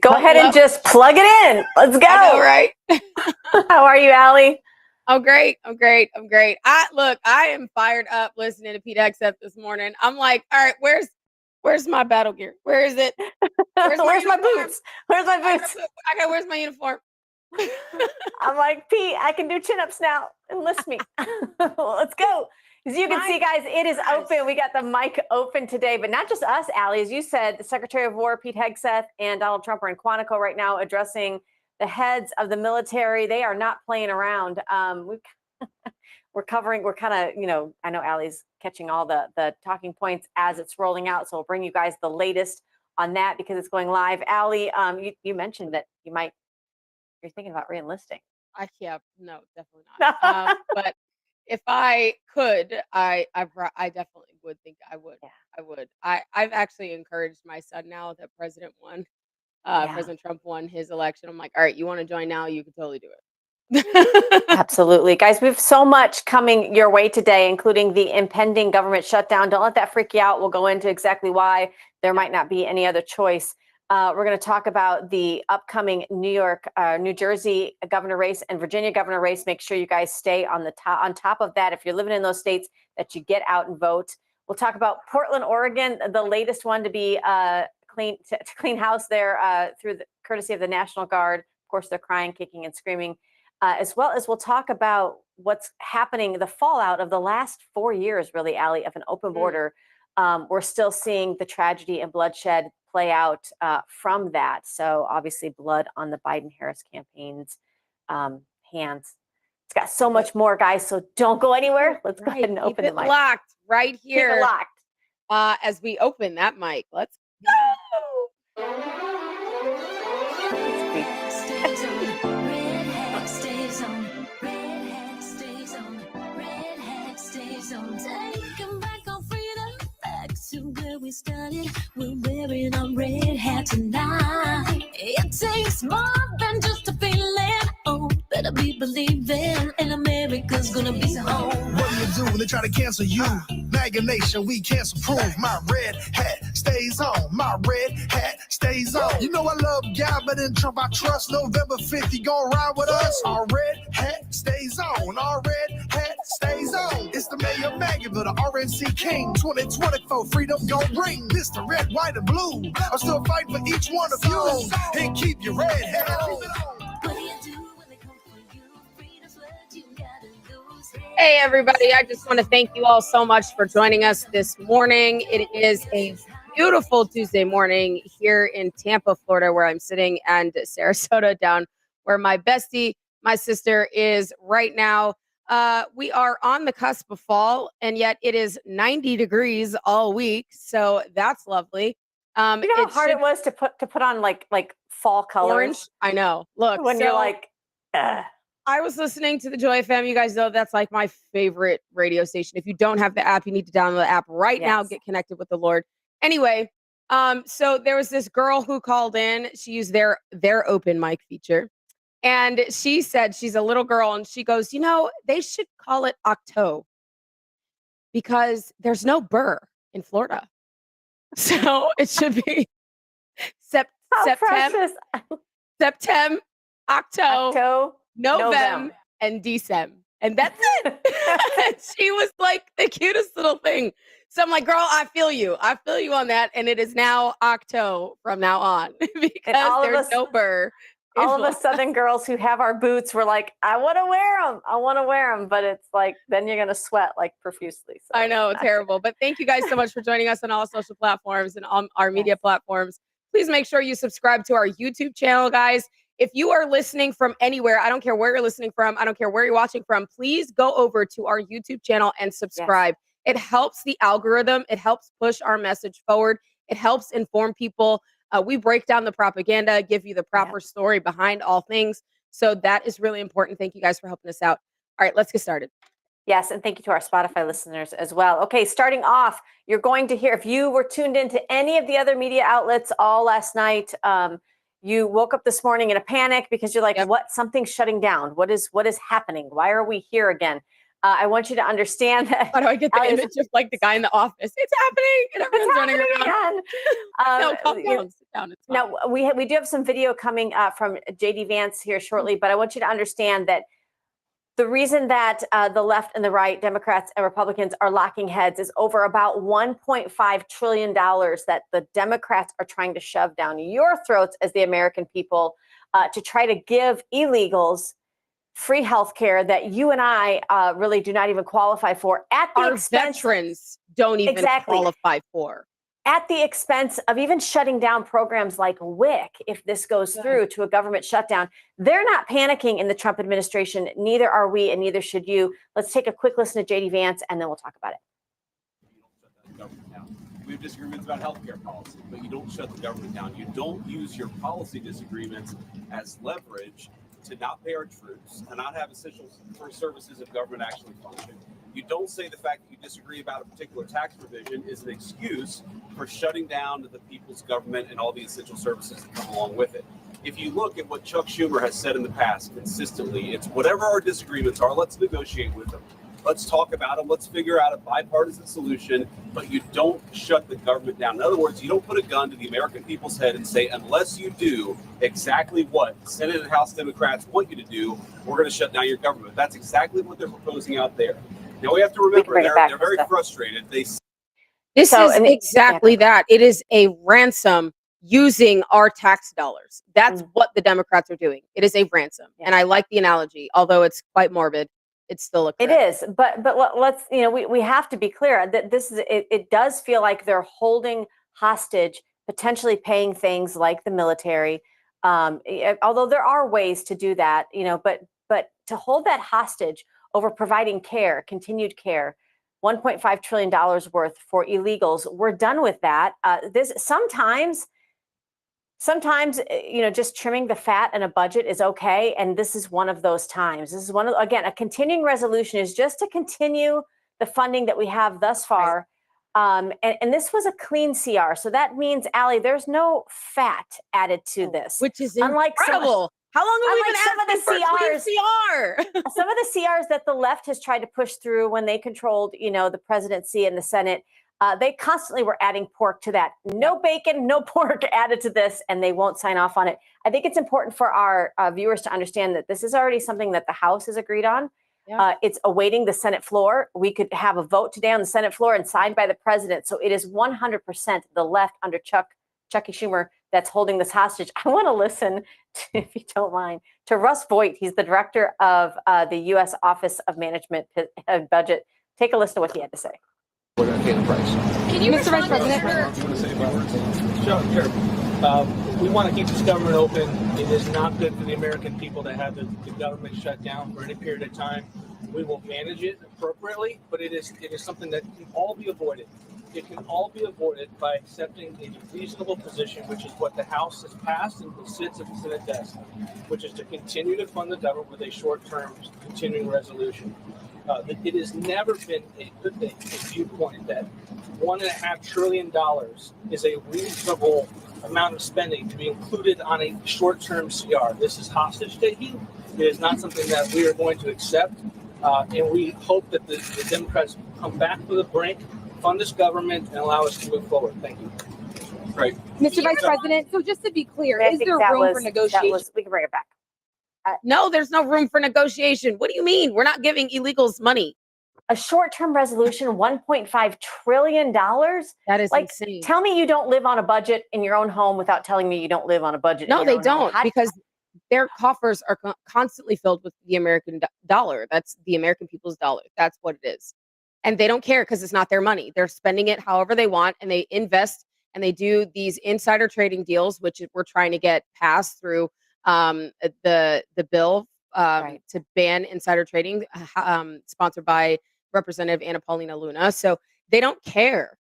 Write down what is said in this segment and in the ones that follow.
Go ahead and just plug it in. Let's go. I know, right? How are you, Allie? I'm great. I am fired up listening to Pete Hegseth this morning. I'm like, all right, where's my battle gear? Where is it? Where's my boots? Where's my boots? Where's my uniform? I'm like, Pete, I can do chin-ups now. Enlist me. Let's go. As you can see, guys, it is open. We got the mic open today, but not just us, Allie. As you said, the Secretary of War, Pete Hegseth, and Donald Trump are in Quantico right now addressing the heads of the military. They are not playing around. We're kind of, I know Allie's catching all the talking points as it's rolling out. So we'll bring you guys the latest on that because it's going live. Allie, you mentioned that you're thinking about re-enlisting. No, definitely not. But if I could, I definitely would think I would. Yeah. I would. I've actually encouraged my son now that President Trump won his election. I'm like, all right, you want to join now? You can totally do it. Absolutely. Guys, we have so much coming your way today, including the impending government shutdown. Don't let that freak you out. We'll go into exactly why there might not be any other choice. We're going to talk about the upcoming New Jersey governor race and Virginia governor race. Make sure you guys stay on top of that. If you're living in those states, that you get out and vote. We'll talk about Portland, Oregon, the latest one to be to clean house there through the courtesy of the National Guard. Of course, they're crying, kicking, and screaming. As well as we'll talk about what's happening, the fallout of the last 4 years, really, Allie, of an open border. We're still seeing the tragedy and bloodshed play out from that. So obviously blood on the Biden-Harris campaign's hands. It's got so much more, guys. So don't go anywhere. Let's go ahead and open the mic. Keep it locked right here. Keep it locked. As we open that mic, let's go. To where we started, we're wearing our red hat tonight. It takes more than just a feeling. Oh, better be believing, and America's gonna be home. What do you do when they try to cancel you? MAGA Nation, we cancel proof. My red hat stays on. My red hat stays on. You know I love God, but in Trump I trust. November 5th, you gon' ride with us. Our red hat stays on. Our red hat stays on. It's the mayor of MAGA, the RNC King. 2024 freedom gon' ring. Mr. Red, White, and Blue. I'm still fighting for each one of you. And keep your red hat on. Hey, everybody. I just want to thank you all so much for joining us this morning. It is a beautiful Tuesday morning here in Tampa, Florida, where I'm sitting, and Sarasota down where my bestie, my sister, is right now. we are on the cusp of fall, and yet it is 90 degrees all week, so that's lovely. You know how hard it was to put on like fall colors? Orange. I know. Look, when you're like, ugh. I was listening to the Joy FM. You guys know that's like my favorite radio station. If you don't have the app, you need to download the app right now. Get connected with the Lord. Anyway, so there was this girl who called in. She used their open mic feature. And she said she's a little girl and she goes, you know, they should call it Octo because there's no burr in Florida. So it should be September, Octo, November, and December. And that's it. She was like the cutest little thing. So I'm like, girl, I feel you. I feel you on that. And it is now Octo from now on because there's no burr. All of us Southern girls who have our boots were like, I want to wear them. I want to wear them. But it's like, then you're going to sweat like profusely. So. I know, terrible. But thank you guys so much for joining us on all social platforms and on our media platforms. Please make sure you subscribe to our YouTube channel, guys. If you are listening from anywhere, I don't care where you're listening from. I don't care where you're watching from. Please go over to our YouTube channel and subscribe. It helps the algorithm. It helps push our message forward. It helps inform people. We break down the propaganda, give you the proper story behind all things. So that is really important. Thank you guys for helping us out. All right, let's get started. Yes, and thank you to our Spotify listeners as well. Okay, starting off, you're going to hear, if you were tuned into any of the other media outlets all last night, you woke up this morning in a panic because you're like, what? Something's shutting down. What is happening? Why are we here again? I want you to understand that. How do I get the image of like the guy in the office? It's happening, and everyone's running around. No, calm down. Sit down. It's fine. Now we do have some video coming from JD Vance here shortly, but I want you to understand that the reason that the left and the right, Democrats and Republicans, are locking heads is over about $1.5 trillion that the Democrats are trying to shove down your throats as the American people to try to give illegals free health care that you and I really do not even qualify for at the expense. Veterans don't even qualify for. At the expense of even shutting down programs like WIC, if this goes through to a government shutdown. They're not panicking in the Trump administration. Neither are we, and neither should you. Let's take a quick listen to JD Vance, and then we'll talk about it. We have disagreements about healthcare policy, but you don't shut the government down. You don't use your policy disagreements as leverage to not pay our troops and not have essential services of government actually function. You don't say the fact that you disagree about a particular tax provision is an excuse for shutting down the people's government and all the essential services that come along with it. If you look at what Chuck Schumer has said in the past consistently, it's whatever our disagreements are, let's negotiate with them. Let's talk about them. Let's figure out a bipartisan solution, but you don't shut the government down. In other words, you don't put a gun to the American people's head and say, unless you do exactly what Senate and House Democrats want you to do, we're going to shut down your government. That's exactly what they're proposing out there. Now, we have to remember, they're very frustrated. This is exactly that. It is a ransom using our tax dollars. That's what the Democrats are doing. It is a ransom. And I like the analogy, although it's quite morbid. It's still it is, but let's, we have to be clear that this is, it does feel like they're holding hostage, potentially paying things like the military. Although there are ways to do that, but to hold that hostage over providing care, continued care, $1.5 trillion worth for illegals. We're done with that. Sometimes, just trimming the fat in a budget is okay. And this is one of those times. This is again, a continuing resolution is just to continue the funding that we have thus far. And this was a clean CR. So that means, Allie, there's no fat added to this. Which is incredible. How long have we been asking for a CR? Some of the CRs that the left has tried to push through when they controlled, the presidency and the Senate, they constantly were adding pork to that. No bacon, no pork added to this, and they won't sign off on it. I think it's important for our viewers to understand that this is already something that the House has agreed on. Yeah. It's awaiting the Senate floor. We could have a vote today on the Senate floor and signed by the president. So it is 100% the left under Chucky Schumer that's holding this hostage. I want to listen, if you don't mind, to Russ Voigt. He's the director of the U.S. Office of Management and Budget. Take a listen to what he had to say. We're going to pay the price. Can you, Mr. Vice President? Sure. We want to keep this government open. It is not good for the American people to have the government shut down for any period of time. We will manage it appropriately, but it is something that can all be avoided. It can all be avoided by accepting a reasonable position, which is what the House has passed and sits at the Senate desk, which is to continue to fund the government with a short-term continuing resolution. It has never been a viewpoint that $1.5 trillion is a reasonable amount of spending to be included on a short-term CR. This is hostage taking. It is not something that we are going to accept, and we hope that the Democrats come back to the brink, fund this government, and allow us to move forward. Thank you. Right. Mr. Vice President, so just to be clear, I is think there that room for was- negotiation? We can bring it back. No, there's no room for negotiation. What do you mean? We're not giving illegals money. A short-term resolution, $1.5 trillion? That is Like, insane. tell me you don't live on a budget in your own home without telling me you don't live on a budget. No, in they your own home. don't, because their coffers are constantly filled with the American dollar. That's the American people's dollar. That's what it is. And they don't care because it's not their money. They're spending it however they want, and they invest and they do these insider trading deals, which we're trying to get passed through the bill Right. to ban insider trading, sponsored by Representative Anna Paulina Luna. So they don't care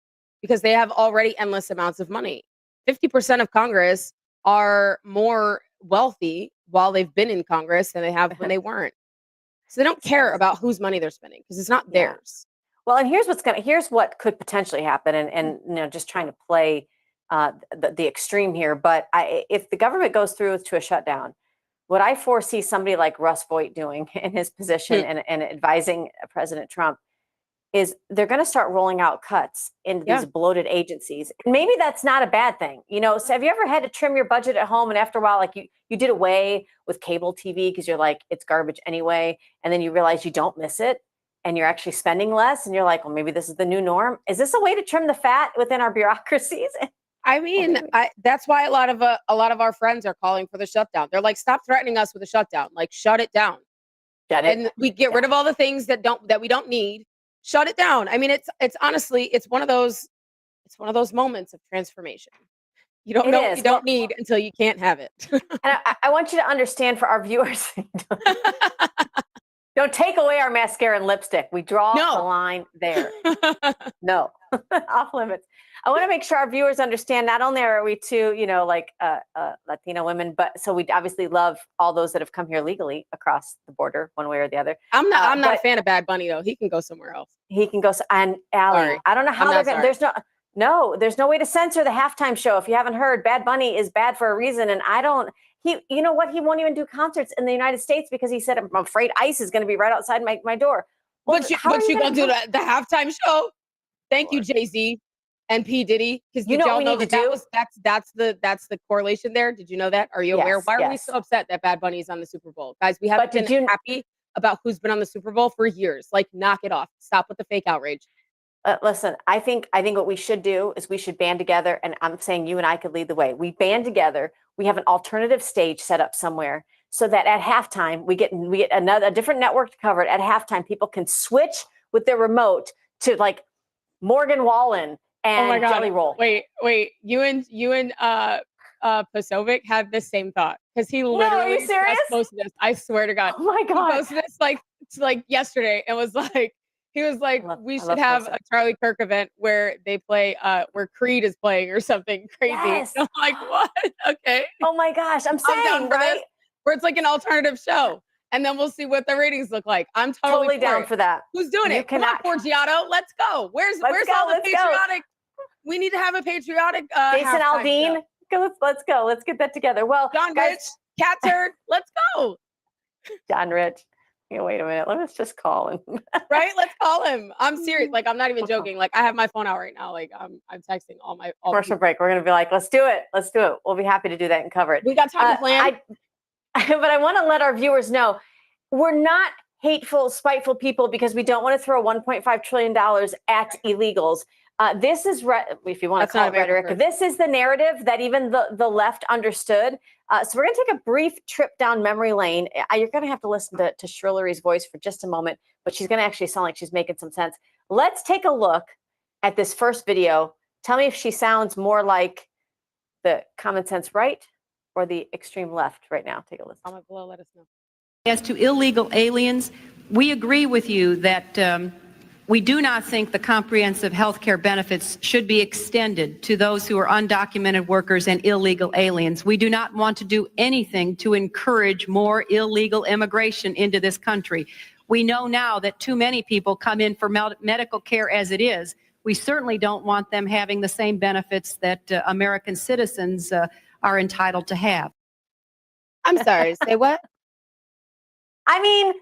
because they have already endless amounts of money. 50% of Congress are more wealthy while they've been in Congress than they have when they weren't. So they don't care about whose money they're spending because it's not Yeah. theirs. Well, and here's what could potentially happen, and just trying to play the extreme here. But if the government goes through to a shutdown, what I foresee somebody like Russ Vought doing in his position and advising President Trump is they're going to start rolling out cuts into these bloated agencies. And maybe that's not a bad thing. So have you ever had to trim your budget at home, and after a while, like you did away with cable TV because you're like, it's garbage anyway, and then you realize you don't miss it and you're actually spending less, and you're like, well, maybe this is the new norm. Is this a way to trim the fat within our bureaucracies? I mean, that's why a lot of our friends are calling for the shutdown. They're like, stop threatening us with a shutdown. Like, shut it down. And we get rid of all the things that we don't need. Shut it down. I mean, it's honestly, it's one of those moments of transformation. You don't know what you don't need until you can't have it. And I want you to understand, for our viewers, don't take away our mascara and lipstick. We draw the line there. No, off limits. I want to make sure our viewers understand, not only are we two, Latina women, but so we obviously love all those that have come here legally across the border, one way or the other. I'm not a fan of Bad Bunny, though. He can go somewhere else. He can go. And Allie, Sorry. I don't know how they're going to, there's no way to censor the halftime show. If you haven't heard, Bad Bunny is bad for a reason. And you know what? He won't even do concerts in the United States because he said, I'm afraid ICE is going to be right outside my door. Well, but you gonna do the halftime show? Thank you, Jay-Z and P. Diddy. Because you know what we need to do? That's the correlation there. Did you know that? Are you aware? Why are we so upset that Bad Bunny is on the Super Bowl? Guys, we haven't been happy about who's been on the Super Bowl for years. Like, knock it off. Stop with the fake outrage. Listen, I think what we should do is we should band together, and I'm saying you and I could lead the way. We band together. We have an alternative stage set up somewhere so that at halftime we get a different network to cover it. At halftime, people can switch with their remote to like Morgan Wallen and Jelly Roll. Wait, you and Pasovic had the same thought because he literally just posted this. I swear to God. Oh my God. He posted this like yesterday and was like. He was like, we should have a Charlie Kirk event where they play, where Creed is playing or something crazy. Yes. I'm like, what? Okay. Oh my gosh, I'm saying, down for this, where it's like an alternative show. And then we'll see what the ratings look like. I'm totally down for that. Who's doing it? Come on, Forgiato. Let's go. Where's all the patriotic? We need to have a patriotic Jason Aldean. Let's go. Let's get that together. Well, John Rich, Cat Turd. Let's go. John Rich. Wait a minute. Let's just call him. Right? Let's call him. I'm serious. Like, I'm not even joking. Like, I have my phone out right now. Like, I'm texting all commercial break. We're going to be like, let's do it. Let's do it. We'll be happy to do that and cover it. We got time to plan. But I want to let our viewers know we're not hateful, spiteful people because we don't want to throw $1.5 trillion at illegals. This is, if you want to call it rhetoric, this is the narrative that even the left understood. So we're going to take a brief trip down memory lane. You're going to have to listen to Shrillery's voice for just a moment, but she's going to actually sound like she's making some sense. Let's take a look at this first video. Tell me if she sounds more like the common sense right or the extreme left right now. Take a listen. Comment below, let us know. As to illegal aliens, we agree with you that we do not think the comprehensive health care benefits should be extended to those who are undocumented workers and illegal aliens. We do not want to do anything to encourage more illegal immigration into this country. We know now that too many people come in for medical care as it is. We certainly don't want them having the same benefits that American citizens are entitled to have. I'm sorry. Say what? I mean,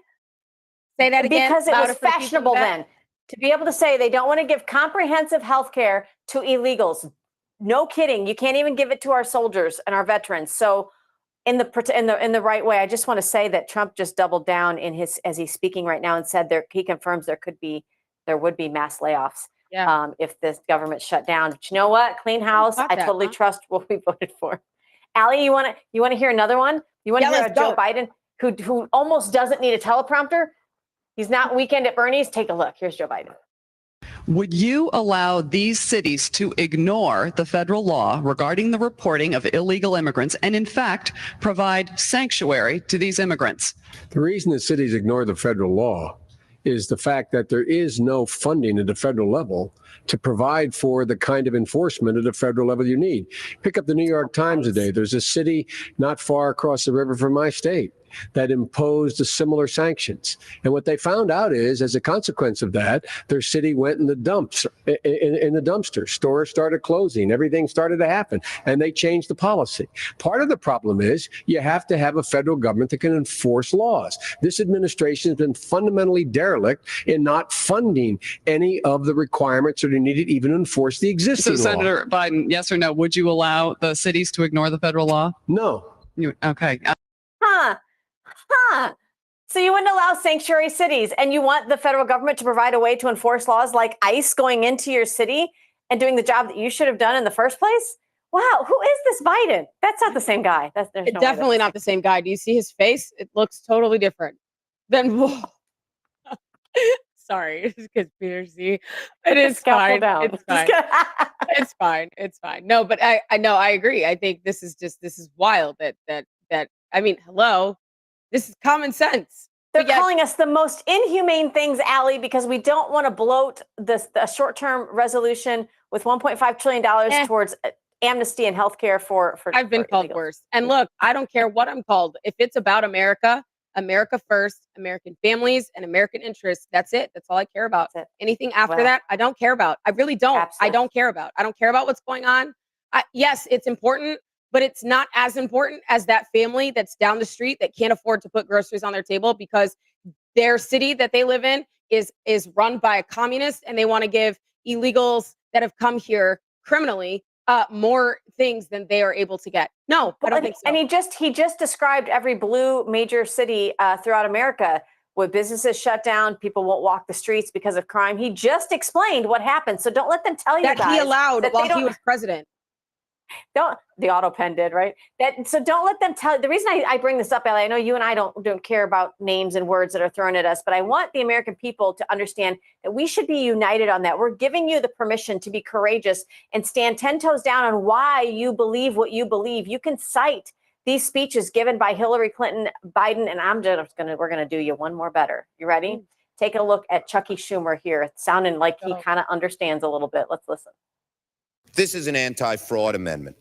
Say that again. because it louder was for the people fashionable in the back. then to be able to say they don't want to give comprehensive health care to illegals. No kidding. You can't even give it to our soldiers and our veterans. So in the right way, I just want to say that Trump just doubled down in his, as he's speaking right now, and said he confirms there would be mass layoffs if this government shut down. But you know what? Clean house. I totally trust what we voted for. Allie, you want to hear another one? You want to hear Joe Biden, who almost doesn't need a teleprompter? He's not Weekend at Bernie's. Take a look. Here's Joe Biden. Would you allow these cities to ignore the federal law regarding the reporting of illegal immigrants and, in fact, provide sanctuary to these immigrants? The reason the cities ignore the federal law is the fact that there is no funding at the federal level to provide for the kind of enforcement at the federal level you need. Pick up the New York Times today. There's a city not far across the river from my state that imposed the similar sanctions. And what they found out is, as a consequence of that, their city went in the dumps, in the dumpster. Stores started closing. Everything started to happen. And they changed the policy. Part of the problem is you have to have a federal government that can enforce laws. This administration has been fundamentally derelict in not funding any of the requirements that are needed even to enforce the existing So, law. Senator Biden, yes or no, would you allow the cities to ignore the federal law? No. Okay. So you wouldn't allow sanctuary cities, and you want the federal government to provide a way to enforce laws like ICE going into your city and doing the job that you should have done in the first place? Wow, who is this Biden? That's not the same guy. Definitely not the same guy. Do you see his face? It looks totally different than. Sorry, it's conspiracy. It is fine. It's fine. It's fine. It's fine. No, but I know I agree. I think this is wild. That I mean, hello. This is common sense. They're calling us the most inhumane things, Allie, because we don't want to bloat a short-term resolution with $1.5 trillion towards amnesty and healthcare for I've been called worse. And look, I don't care what I'm called. If it's about America, America first, American families, and American interests, that's it. That's all I care about. Anything after that, I don't care about. I really don't. Absolutely. I don't care about. I don't care about what's going on. Yes, it's important, but it's not as important as that family that's down the street that can't afford to put groceries on their table because their city that they live in is run by a communist, and they want to give illegals that have come here criminally more things than they are able to get. No, I don't think so. And he just described every blue major city throughout America with businesses shut down, people won't walk the streets because of crime. He just explained what happened. So don't let them tell you that guys he allowed that while he was president. The auto pen did, right? So don't let them tell. The reason I bring this up, Ellie, I know you and I don't care about names and words that are thrown at us, but I want the American people to understand that we should be united on that. We're giving you the permission to be courageous and stand 10 toes down on why you believe what you believe. You can cite these speeches given by Hillary Clinton, Biden, and we're gonna do you one more better. You ready? Take a look at Chucky Schumer here, sounding like he kind of understands a little bit. Let's listen. This is an anti-fraud amendment.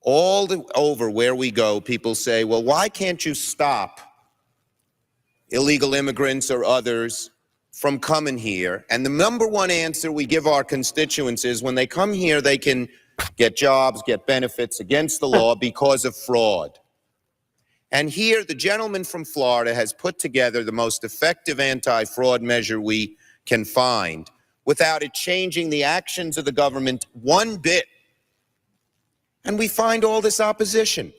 Over where we go, people say, well, why can't you stop illegal immigrants or others from coming here? And the number one answer we give our constituents is when they come here, they can get jobs, get benefits against the law because of fraud. And here, the gentleman from Florida has put together the most effective anti-fraud measure we can find without it changing the actions of the government one bit. And we find all this opposition.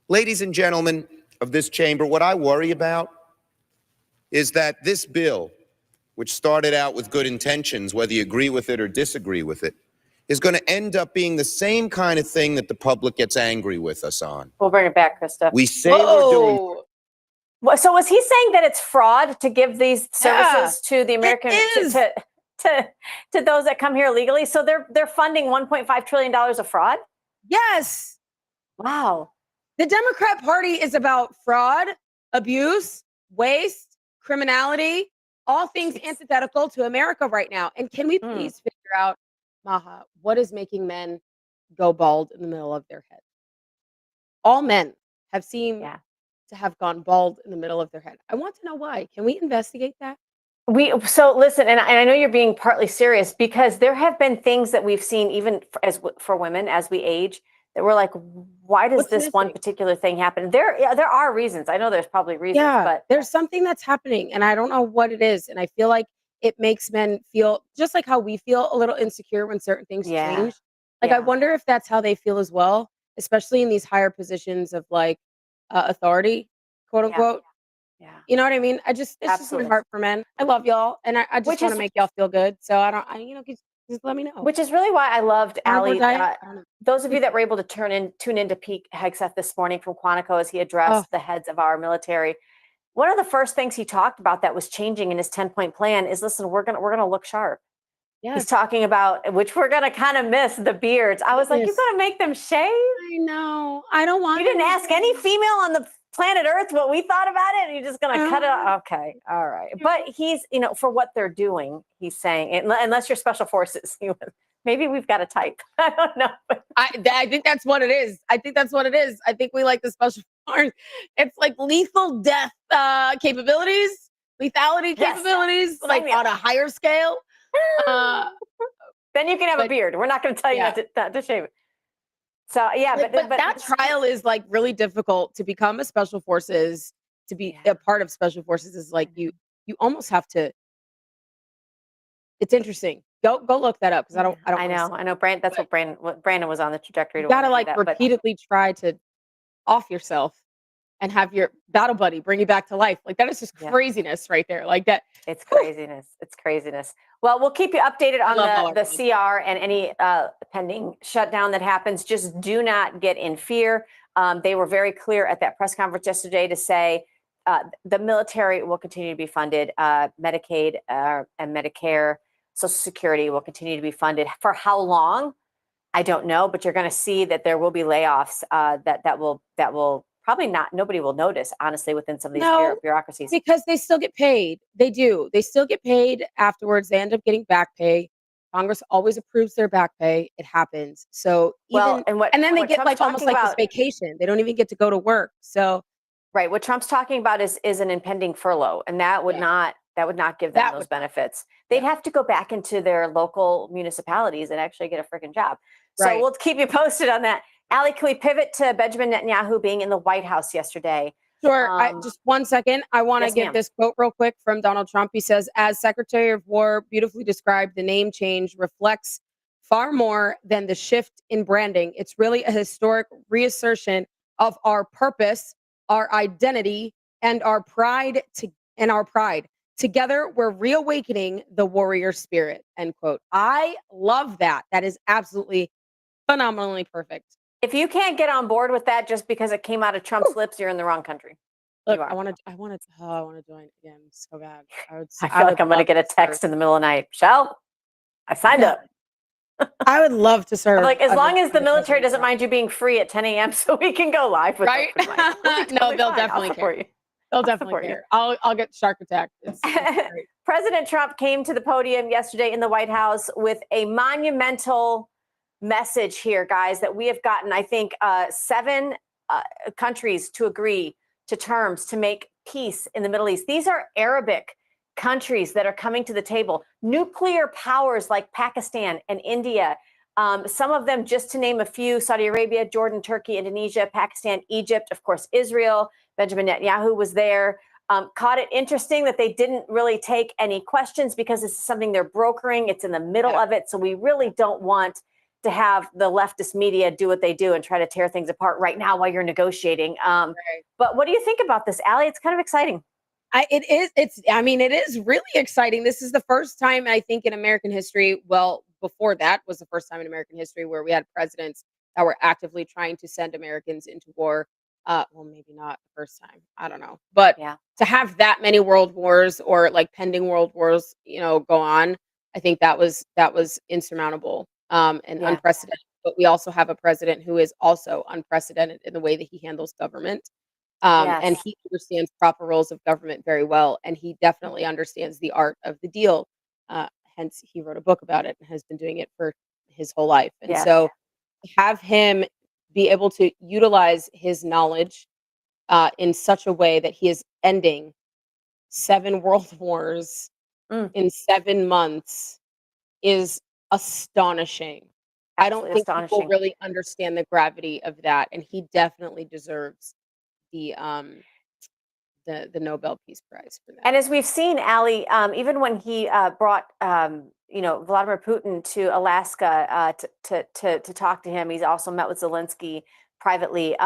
Ladies and gentlemen of this chamber, what I worry about is that this bill, which started out with good intentions, whether you agree with it or disagree with it, is going to end up being the same kind of thing that the public gets angry with us on. We'll bring it back, Krista. We say we're doing. So was he saying that it's fraud to give these services to the American to those that come here illegally? So they're funding $1.5 trillion of fraud? Yes. Wow. The Democrat Party is about fraud. abuse, waste, criminality, all things antithetical to America right now. And can we please figure out, Maha, what is making men go bald in the middle of their head? All men have seemed Yeah. to have gone bald in the middle of their head. I want to know why. Can we investigate that? So listen, and I know you're being partly serious because there have been things that we've seen even for women as we age that we're like, why does What's this one missing? particular thing happen? There are reasons. I know there's probably reasons, Yeah, but there's something that's happening, and I don't know what it is. And I feel like it makes men feel just like how we feel a little insecure when certain things yeah, change. Like, I yeah, wonder if that's how they feel as well, especially in these higher positions of like authority, quote yeah, unquote. yeah, You know what I mean? It's just my absolutely. heart for men. I love y'all, and I just Which want to is make y'all feel good. So I don't, I, you know, just let me know. Which is really why I loved Carnivore Ali. diet? I don't know. Those of you that were able to tune into Pete Hegseth this morning from Quantico as he addressed Oh, the heads of our military. One of the first things he talked about that was changing in his 10-point plan is, listen, we're gonna look sharp. He's yes. talking about, which we're gonna kind of miss, the beards. I was like, you're Yes. gonna make them shave? I know. I don't want You didn't them to ask any shave. female on the planet Earth what we thought about it, and you're just I gonna don't cut it want off. Okay, all right. to. But he's, for what they're doing, he's saying, unless you're special forces, maybe we've got a type. I don't know. I think that's what it is. I think that's what it is. I think we like the special forces. It's like lethal death capabilities, lethality Yes. capabilities, Sign like me on up. a higher scale. Uh, Then you can have a but beard. We're not going to tell you yeah, not to shave it. So yeah, like, but that trial is like really difficult to become a special forces. To be yeah. a part of special forces is like you almost have to. It's interesting. Go look that up because I don't I want to. know. I know. Brand. That's But what Brandon was on the trajectory you to want gotta to do like that. But repeatedly try to off yourself and have your battle buddy bring you back to life. Like that is just yeah, craziness right there. Like that. it's Whew, craziness. It's craziness. Well, we'll keep you updated I on love all our the men. CR and any pending shutdown that happens. Just do not get in fear. They were very clear at that press conference yesterday to say the military will continue to be funded. Medicaid and Medicare, Social Security will continue to be funded. For how long? I don't know, but you're going to see that there will be layoffs that will probably not, nobody will notice, honestly, within some of these No, bureaucracies. because they still get paid. They do. They still get paid afterwards. They end up getting back pay. Congress always approves their back pay. It happens. So Well, even and then they get Trump's like almost talking like this about, vacation. They don't even get to go to work. So right, what Trump's talking about is an impending furlough, and that would yeah, not give them that those would not. benefits. They'd Yeah, have to go back into their local municipalities and actually get a freaking job. So right. we'll keep you posted on that. Allie, can we pivot to Benjamin Netanyahu being in the White House yesterday? Sure. Just 1 second. I want to Yes, give ma'am. this quote real quick from Donald Trump. He says, as Secretary of War beautifully described, the name change reflects far more than the shift in branding. It's really a historic reassertion of our purpose, our identity, and our pride Together, we're reawakening the warrior spirit. End quote. I love that. That is absolutely phenomenally perfect. If you can't get on board with that just because it came out of Trump's lips, you're in the wrong country. Look, You are. I want to join again so bad. I feel like I'm going to get a text in the middle of the night. Michelle, I signed up. I would love to serve. I'm like, as long as the under military President doesn't Trump. mind you being free at 10 a.m. so we can go live with Right? open mic. We'll be No, totally they'll fine. definitely I'll support care. you. They'll I'll definitely support you. care. I'll get shark attacked. It's great. President Trump came to the podium yesterday in the White House with a monumental message here, guys, that we have gotten, I think, 7 countries to agree to terms to make peace in the Middle East. These are Arabic countries that are coming to the table. Nuclear powers like Pakistan and India. Some of them, just to name a few: Saudi Arabia, Jordan, Turkey, Indonesia, Pakistan, Egypt, of course, Israel. Benjamin Netanyahu was there. Caught it interesting that they didn't really take any questions because this is something they're brokering. It's in the middle of it. So we really don't want to have the leftist media do what they do and try to tear things apart right now while you're negotiating. But what do you think about this, Allie? It's kind of exciting. It is. It is really exciting. This is the first time, I think, in American history. Well, before that was the first time in American history where we had presidents that were actively trying to send Americans into war. Well, maybe not the first time. I don't know. But Yeah. to have that many world wars or like pending world wars, go on, I think that was insurmountable and unprecedented. But we also have a president who is also unprecedented in the way that he handles government. And Yes. he understands proper roles of government very well, and he definitely understands the art of the deal. Hence, he wrote a book about it and has been doing it for his whole life. And Yes. so, have him be able to utilize his knowledge in such a way that he is ending 7 world wars Mm. in 7 months is astonishing. I don't Absolutely think people astonishing. really understand the gravity of that, and he definitely deserves the the Nobel Peace Prize for that. And as we've seen, Ali, even when he brought Vladimir Putin to Alaska to talk to him, he's also met with Zelensky privately.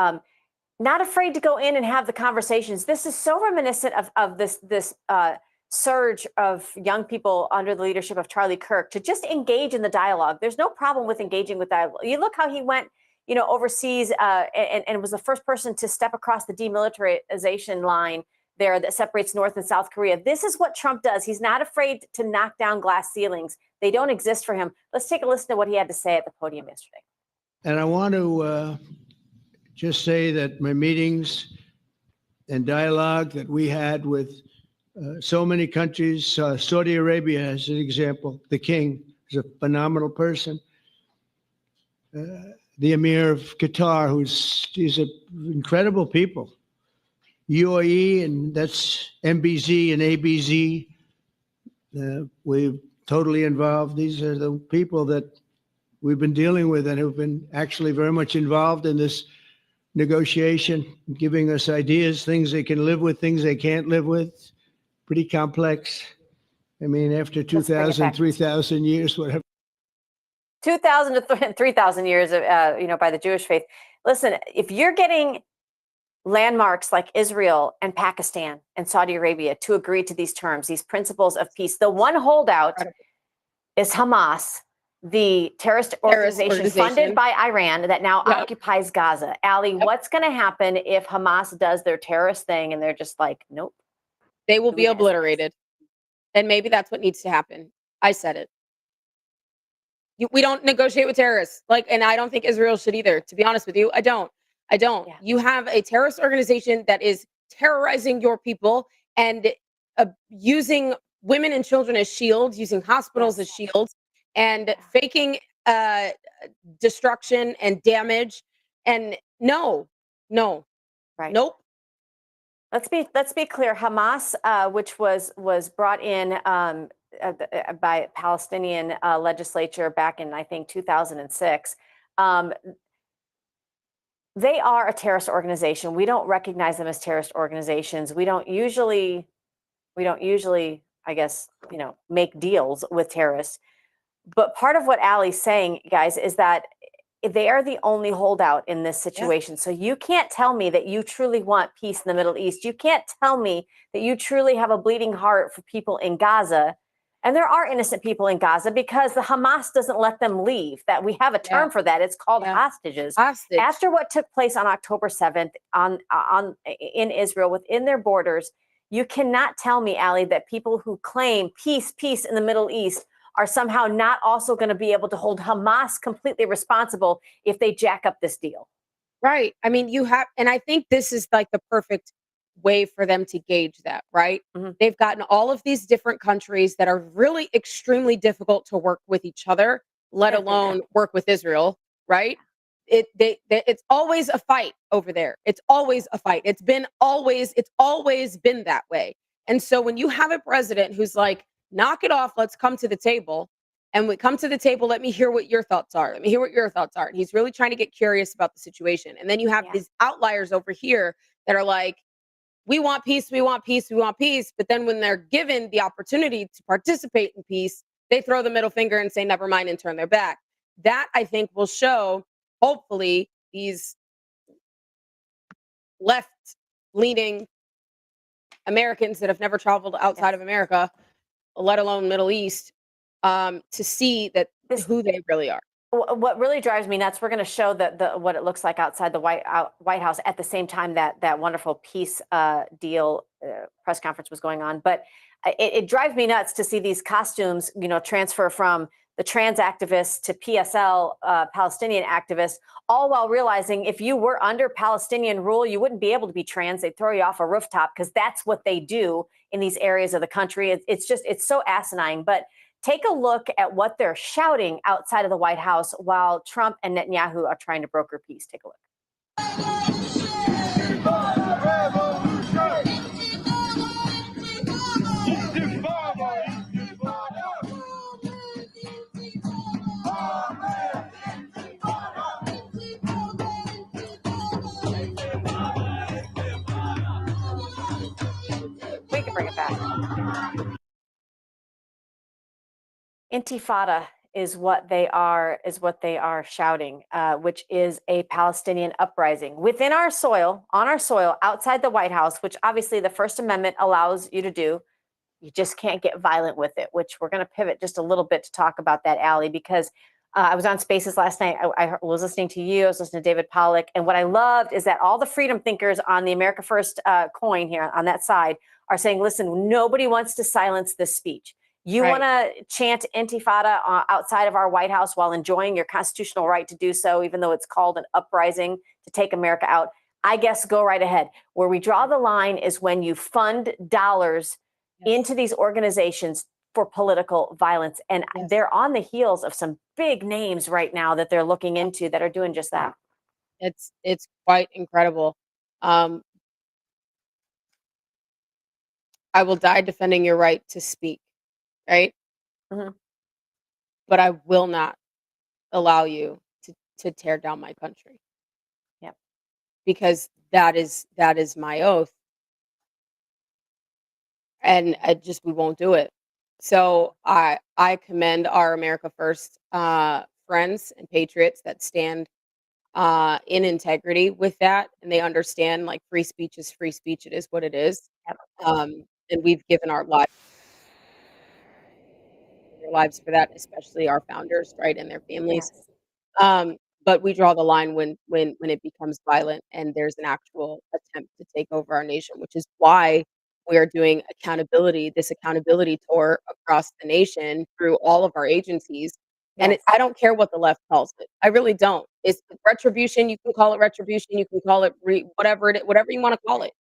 Not afraid to go in and have the conversations. This is so reminiscent of this surge of young people under the leadership of Charlie Kirk to just engage in the dialogue. There's no problem with engaging with dialogue. You look how he went, overseas and was the first person to step across the demilitarization line there that separates North and South Korea. This is what Trump does. He's not afraid to knock down glass ceilings. They don't exist for him. Let's take a listen to what he had to say at the podium yesterday. And I want to just say that my meetings and dialogue that we had with so many countries, Saudi Arabia as an example, the king is a phenomenal person. The Emir of Qatar, he's incredible people. UAE, and that's MBZ and ABZ. We're totally involved. These are the people that we've been dealing with and who've been actually very much involved in this negotiation, giving us ideas, things they can live with, things they can't live with. Pretty complex. I mean, after 2,000, 3,000 years, whatever. 2,000 to 3,000 years of, by the Jewish faith. Listen, if you're getting landmarks like Israel and Pakistan and Saudi Arabia to agree to these terms, these principles of peace, the one holdout is Hamas, the terrorist organization funded by Iran that now occupies Gaza. Ali, what's going to happen if Hamas does their terrorist thing and they're just like, nope? They will be obliterated. And maybe that's what needs to happen. I said it. We don't negotiate with terrorists. And I don't think Israel should either. To be honest with you, I don't. Yeah. You have a terrorist organization that is terrorizing your people and using women and children as shields, using hospitals as shields, and faking destruction and damage. And no, right, nope. Let's be clear. Hamas, which was brought in by Palestinian legislature back in, I think, 2006. They are a terrorist organization. We don't recognize them as terrorist organizations. We don't usually, I guess, make deals with terrorists. But part of what Ali's saying, guys, is that they are the only holdout in this situation. So you can't tell me that you truly want peace in the Middle East. You can't tell me that you truly have a bleeding heart for people in Gaza. And there are innocent people in Gaza because the Hamas doesn't let them leave. That we have a term for that. It's called hostages. Hostage. After what took place on October 7th in Israel within their borders, you cannot tell me, Ali, that people who claim peace in the Middle East are somehow not also going to be able to hold Hamas completely responsible if they jack up this deal. Right. I mean, and I think this is like the perfect way for them to gauge that, right? Mm-hmm. They've gotten all of these different countries that are really extremely difficult to work with each other, let alone work with Israel, right? It's always a fight over there. It's always a fight. It's always been that way. And so when you have a president who's like, knock it off, let's come to the table. And we come to the table, let me hear what your thoughts are. Let me hear what your thoughts are. And he's really trying to get curious about the situation. And then you have these outliers over here that are like, we want peace, we want peace, we want peace. But then when they're given the opportunity to participate in peace, they throw the middle finger and say, never mind, and turn their back. That, I think, will show, hopefully, these left-leaning Americans that have never traveled outside of America, let alone Middle East, to see that who they really are. What really drives me nuts, we're going to show what it looks like outside the White House at the same time that wonderful peace deal press conference was going on. But it drives me nuts to see these costumes, transfer from the trans activists to PSL, Palestinian activists, all while realizing if you were under Palestinian rule, you wouldn't be able to be trans. They'd throw you off a rooftop because that's what they do in these areas of the country. It's so asinine. But take a look at what they're shouting outside of the White House while Trump and Netanyahu are trying to broker peace. Take a look. We can bring it back. Intifada is what they are shouting, which is a Palestinian uprising within our soil, on our soil, outside the White House, which obviously the First Amendment allows you to do. You just can't get violent with it, which we're going to pivot just a little bit to talk about that, Allie, because I was on Spaces last night. I was listening to you. I was listening to David Pollack. And what I loved is that all the freedom thinkers on the America First coin here on that side are saying, listen, nobody wants to silence this speech. You want to chant Intifada outside of our White House while enjoying your constitutional right to do so, even though it's called an uprising to take America out. I guess go right ahead. Where we draw the line is when you fund dollars into these organizations for political violence. And they're on the heels of some big names right now that they're looking into that are doing just that. It's quite incredible. I will die defending your right to speak, right? Mhm. But I will not allow you to tear down my country. Yep. Because that is my oath. And we won't do it. So I commend our America First friends and patriots that stand in integrity with that, and they understand like free speech is free speech. It is what it is. And we've given our lives for that, especially our founders, right, and their families. But we draw the line when it becomes violent and there's an actual attempt to take over our nation, which is why we are doing this accountability tour across the nation through all of our agencies. And I don't care what the left calls it. I really don't. It's retribution. You can call it retribution. You can call it whatever you want to call it.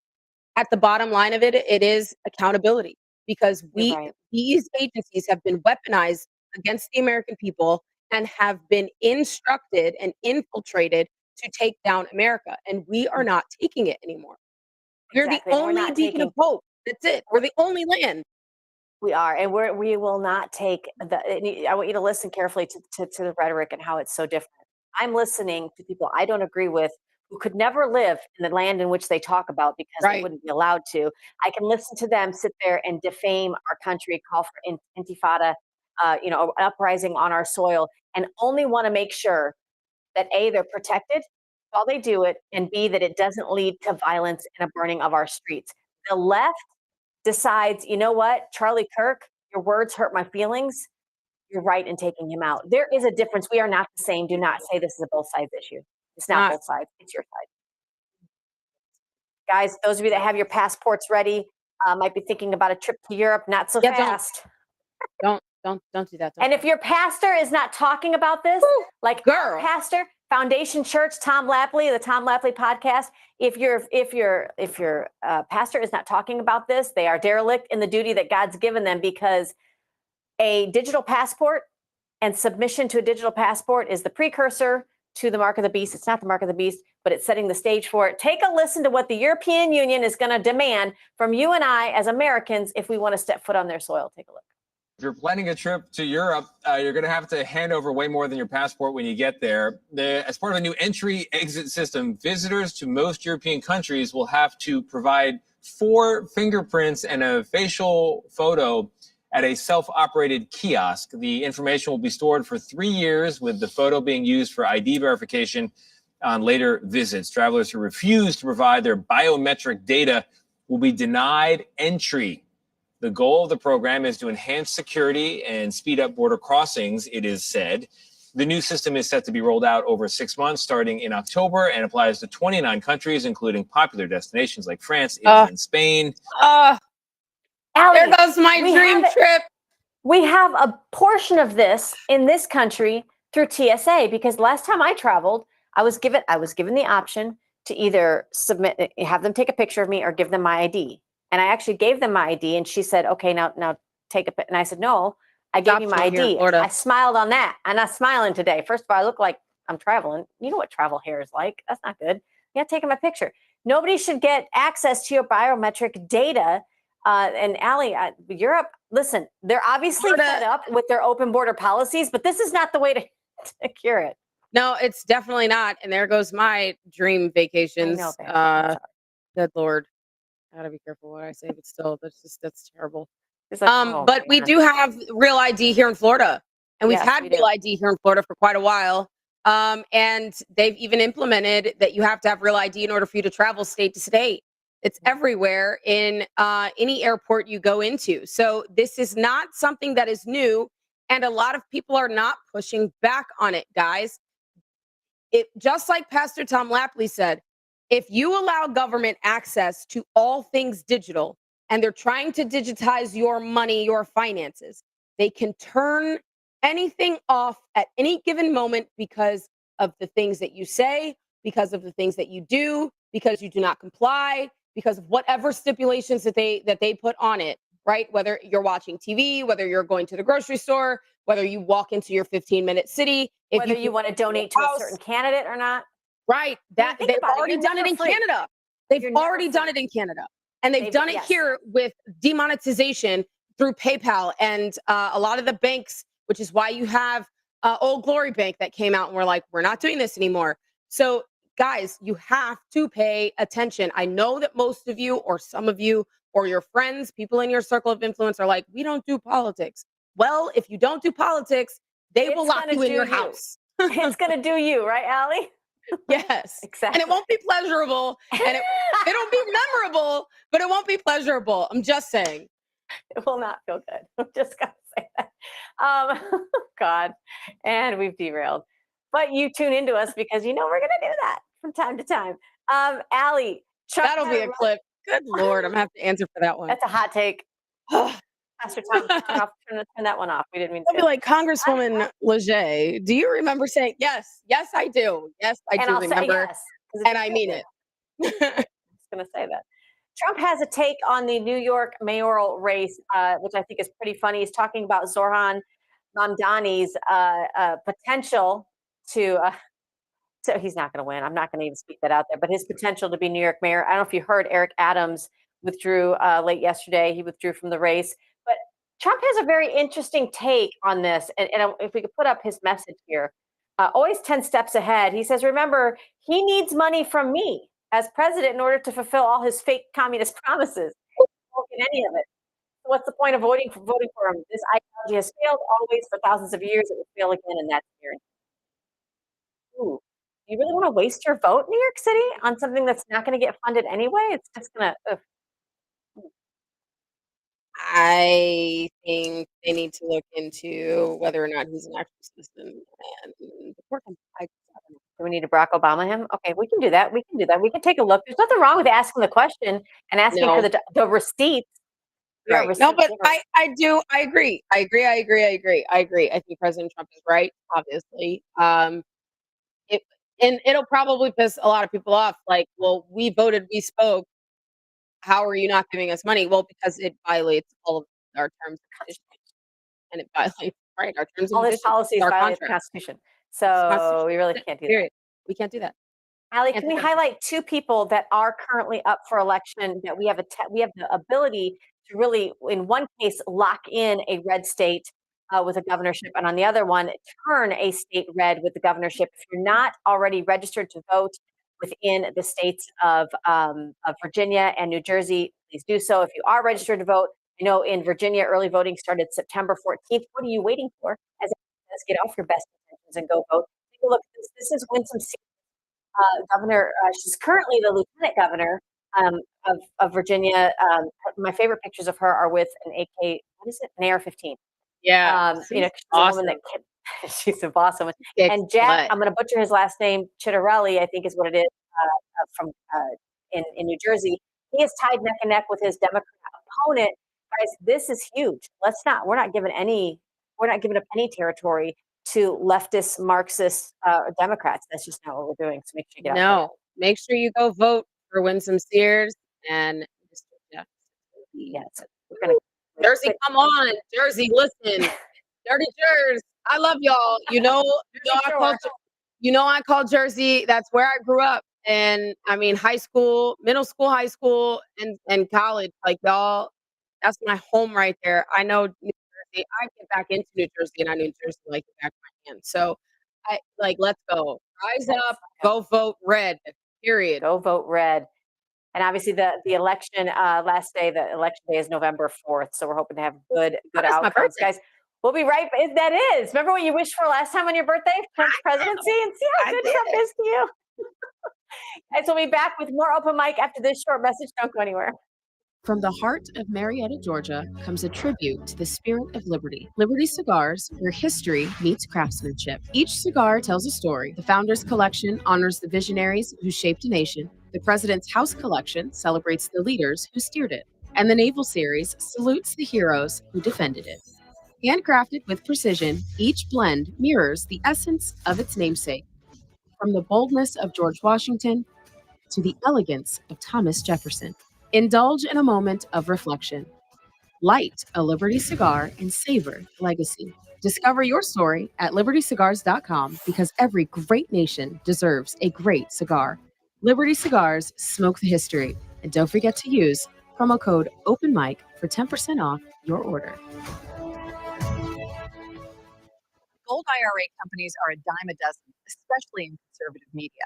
At the bottom line of it, it is accountability, because these agencies have been weaponized against the American people and have been instructed and infiltrated to take down America. And we are not taking it anymore. We're the only beacon of hope. That's it. We're the only land. We are, and we will not take I want you to listen carefully to the rhetoric and how it's so different. I'm listening to people I don't agree with who could never live in the land in which they talk about because they wouldn't be allowed to. I can listen to them sit there and defame our country, call for intifada, an uprising on our soil, and only want to make sure that A, they're protected while they do it, and B, that it doesn't lead to violence and a burning of our streets. The left decides, you know what, Charlie Kirk, your words hurt my feelings. You're right in taking him out. There is a difference. We are not the same. Do not say this is a both sides issue. It's not both sides. It's your side. Guys, those of you that have your passports ready might be thinking about a trip to Europe. Not so fast. Don't do that. And if your pastor is not talking about this, like our pastor, Foundation Church, Tom Lapley, the Tom Lapley podcast, if your pastor is not talking about this, they are derelict in the duty that God's given them, because a digital passport and submission to a digital passport is the precursor to the mark of the beast. It's not the mark of the beast, but it's setting the stage for it. Take a listen to what the European Union is going to demand from you and I as Americans if we want to step foot on their soil. Take a look. If you're planning a trip to Europe, you're going to have to hand over way more than your passport when you get there. As part of a new entry-exit system, visitors to most European countries will have to provide 4 fingerprints and a facial photo at a self-operated kiosk. The information will be stored for 3 years, with the photo being used for ID verification on later visits. Travelers who refuse to provide their biometric data will be denied entry. The goal of the program is to enhance security and speed up border crossings, it is said. The new system is set to be rolled out over 6 months, starting in October, and applies to 29 countries, including popular destinations like France, Italy, and Spain. There goes my dream trip. We have a portion of this in this country through TSA, because last time I traveled, I was given the option to either have them take a picture of me or give them my ID. And I actually gave them my ID, and she said, "Okay, now take a pic." And I said, "No, I gave you my Optional here in ID." Florida. I smiled on that. I'm not smiling today. First of all, I look like I'm traveling. You know what travel hair is like. That's not good. Yeah, taking my picture. Nobody should get access to your biometric data. And Allie, Europe, listen, they're obviously fed up with their open border policies, but this is not the way to cure it. No, it's definitely not. And there goes my dream vacations. I know, babe. I'm sorry. Good Lord. I gotta be careful what I say, but still, that's terrible. It's like, oh, But we man. do have real ID here in Florida, and we've Yes, had we do. real ID here in Florida for quite a while. And they've even implemented that you have to have real ID in order for you to travel state to state. It's everywhere in any airport you go into. So this is not something that is new, and a lot of people are not pushing back on it, guys. It just like Pastor Tom Lapley said, if you allow government access to all things digital and they're trying to digitize your money, your finances, they can turn anything off at any given moment because of the things that you say, because of the things that you do, because you do not comply, because of whatever stipulations that they put on it, right? Whether you're watching TV, whether you're going to the grocery store, whether you walk into your 15-minute city, if Whether you want to donate to a certain candidate or not. right? That think they've about it, already you're done it never in free. Canada. They've You're never already done free. it in Canada, and they've They've- done it yes. here with demonetization through PayPal and a lot of the banks, which is why you have Old Glory Bank that came out and we're like, we're not doing this anymore. So, guys, you have to pay attention. I know that most of you, or some of you, or your friends, people in your circle of influence, are like, we don't do politics. Well, if you don't do politics, they will It's lock gonna you in do your you. house. It's going to do you, right, Allie? Yes. Exactly. And it won't be pleasurable, and it'll be memorable, but it won't be pleasurable. I'm just saying. It will not feel good. I'm just going to say that. God. And we've derailed. But you tune into us because you know we're going to do that from time to time. Allie, Trump That'll had be a clip. Good Lord, I'm gonna have to answer for that one. That's a hot take. Pastor Tom, turn that one off. We didn't mean I'll to. be like, Congresswoman Leger, do you remember saying yes? Yes, I do. Yes, I And do I'll say remember. yes, 'cause it's And I mean it. I was going to say that. Trump has a take on the New York mayoral race, which I think is pretty funny. He's talking about Zohran Mamdani's potential to. So he's not going to win. I'm not going to even speak that out there, but his potential to be New York mayor. I don't know if you heard Eric Adams withdrew late yesterday. He withdrew from the race. But Trump has a very interesting take on this. And if we could put up his message here, always 10 steps ahead. He says, remember, he needs money from me as president in order to fulfill all his fake communist promises. He won't get any of it. So what's the point of voting for him? This ideology has failed always for thousands of years. It will fail again, and that's guaranteed. Ooh, you really want to waste your vote in New York City on something that's not going to get funded anyway? It's just going to. I think they need to look into whether or not he's an actual citizen and deport him. I don't know. Do we need to Barack Obama him? Okay, we can do that. We can do that. We can take a look. There's nothing wrong with asking the question and asking for No. the receipts. We are Right. No, but receipt givers. I agree. I think President Trump is right, obviously. It and it'll probably piss a lot of people off. Like, well, we voted, we spoke. How are you not giving us money? Well, because it violates all of our terms and conditions, and it violates our terms and All his conditions, policies our violate the contract. Constitution. It's the So Constitution. we really That's it, can't do that. period. We can't do that. Allie, Can't can do we that. highlight two people that are currently up for election that we have the ability to really, in one case, lock in a red state with a governorship, and on the other one, turn a state red with the governorship. If you're not already registered to vote within the states of Virginia and New Jersey, please do so. If you are registered to vote, you know in Virginia, early voting started September 14th. What are you waiting for? As it says, get off your best intentions and go vote. Take a look at this. This is Winsome governor. She's currently the lieutenant governor of Virginia. My favorite pictures of her are with an AK. What is it? An AR-15. Yeah, You know, she's awesome. a woman that she's a boss woman. Kicks And Jack, butt. I'm going to butcher his last name. Chittarelli, I think is what it is, from in New Jersey. He is tied neck and neck with his Democrat opponent. guys, this is huge. We're not giving up any territory to leftist, Marxist Democrats. That's just not what we're doing. So make sure you get out there. No, make sure you go vote for Winsome Sears and yeah. Yes, we're gonna Jersey, come on, Jersey, listen, Dirty Jersey, I love y'all. I call Jersey. That's where I grew up, and I mean, high school, middle school, high school, and college. Like y'all, that's my home right there. I know New Jersey. I get back into New Jersey, and I knew Jersey like the back of my hand. So, let's go, rise up, go vote red. Period. Go vote red. And obviously the election the election day is November 4th. So we're hoping to have good That's my outcomes, birthday. guys. We'll be right back. That is. Remember what you wished for last time on your birthday? Trump's presidency? And see how good Trump is to you. Guys, we'll be back with more open mic after this short message. Don't go anywhere. From the heart of Marietta, Georgia, comes a tribute to the spirit of liberty. Liberty Cigars, where history meets craftsmanship. Each cigar tells a story. The Founders Collection honors the visionaries who shaped a nation. The President's House Collection celebrates the leaders who steered it. And the Naval Series salutes the heroes who defended it. Handcrafted with precision, each blend mirrors the essence of its namesake. From the boldness of George Washington to the elegance of Thomas Jefferson. Indulge in a moment of reflection. Light a Liberty cigar and savor legacy. Discover your story at libertycigars.com because every great nation deserves a great cigar. Liberty Cigars, smoke the history. And don't forget to use promo code OpenMic for 10% off your order. Gold IRA companies are a dime a dozen, especially in conservative media.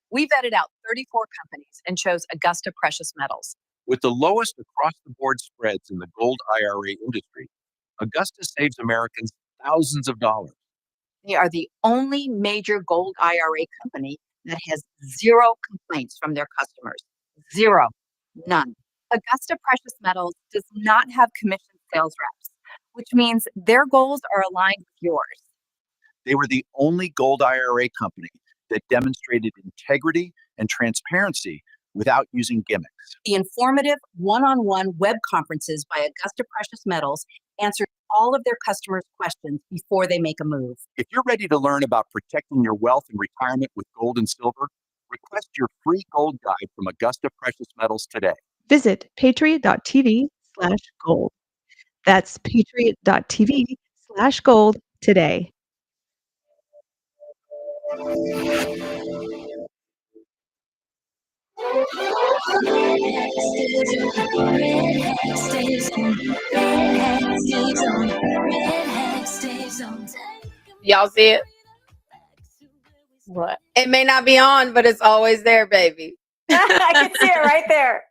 We vetted out 34 companies and chose Augusta Precious Metals. With the lowest across-the-board spreads in the gold IRA industry, Augusta saves Americans thousands of dollars. They are the only major gold IRA company that has zero complaints from their customers. Zero. None. Augusta Precious Metals does not have commissioned sales reps, which means their goals are aligned with yours. They were the only gold IRA company that demonstrated integrity and transparency without using gimmicks. The informative one-on-one web conferences by Augusta Precious Metals answer all of their customers' questions before they make a move. If you're ready to learn about protecting your wealth and retirement with gold and silver, request your free gold guide from Augusta Precious Metals today. Visit patriot.tv/gold. That's patriot.tv/gold today. Y'all see it? What? It may not be on, but it's always there, baby. I can see it right there.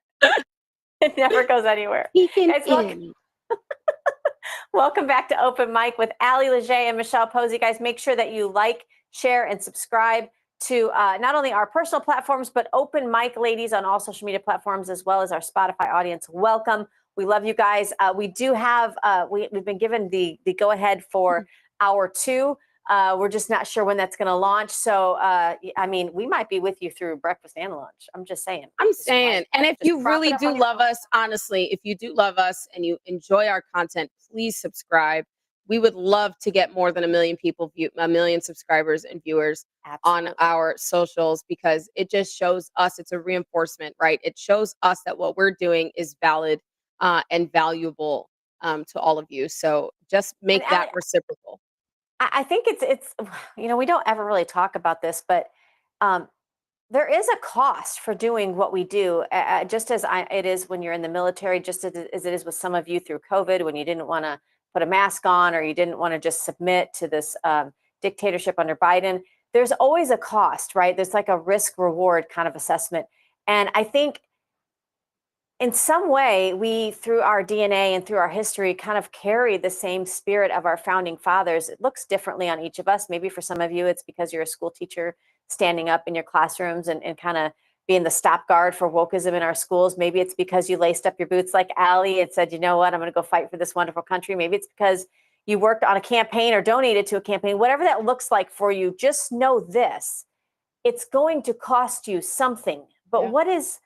It never goes anywhere. Guys, welcome back to Open Mic with Ali Leger and Michelle Posey. Guys, make sure that you like, share, and subscribe to not only our personal platforms, but Open Mic Ladies on all social media platforms, as well as our Spotify audience. Welcome. We love you guys. We do have, we've been given the go-ahead for hour 2. We're just not sure when that's going to launch. So, I mean, we might be with you through breakfast and lunch. I'm just saying. And if you really do love us, honestly, if you do love us and you enjoy our content, please subscribe. We would love to get more than 1 million people, 1 million subscribers and viewers on our socials, because it just shows us, it's a reinforcement, right? It shows us that what we're doing is valid and valuable to all of you. So just make that reciprocal. I think it's we don't ever really talk about this, but there is a cost for doing what we do, just as it is when you're in the military, just as it is with some of you through COVID, when you didn't want to put a mask on or you didn't want to just submit to this dictatorship under Biden. There's always a cost, right? There's like a risk reward kind of assessment. And I think in some way, we, through our DNA and through our history, kind of carry the same spirit of our founding fathers. It looks differently on each of us. Maybe for some of you, it's because you're a school teacher standing up in your classrooms and kind of being the stop guard for wokeism in our schools. Maybe it's because you laced up your boots like Ali and said, you know what, I'm going to go fight for this wonderful country. Maybe it's because you worked on a campaign or donated to a campaign. Whatever that looks like for you, just know this. It's going to cost you something. But what's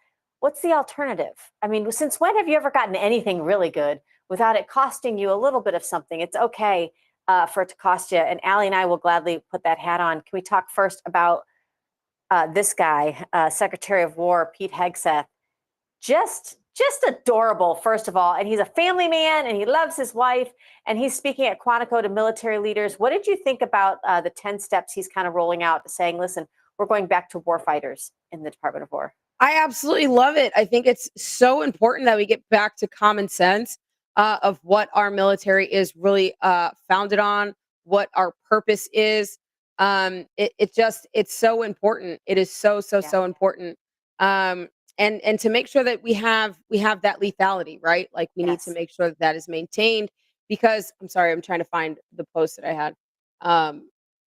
the alternative? I mean, since when have you ever gotten anything really good without it costing you a little bit of something. It's okay for it to cost you. And Allie and I will gladly put that hat on. Can we talk first about this guy, Secretary of War Pete Hegseth? Just adorable, first of all. And he's a family man and he loves his wife. And he's speaking at Quantico to military leaders. What did you think about the 10 steps he's kind of rolling out, saying, listen, we're going back to war fighters in the Department of War? I absolutely love it. I think it's so important that we get back to common sense of what our military is really founded on, what our purpose is. It's so important. It is so important. And to make sure that we have that lethality, right? Like we need to make sure that that is maintained, because I'm sorry, I'm trying to find the post that I had.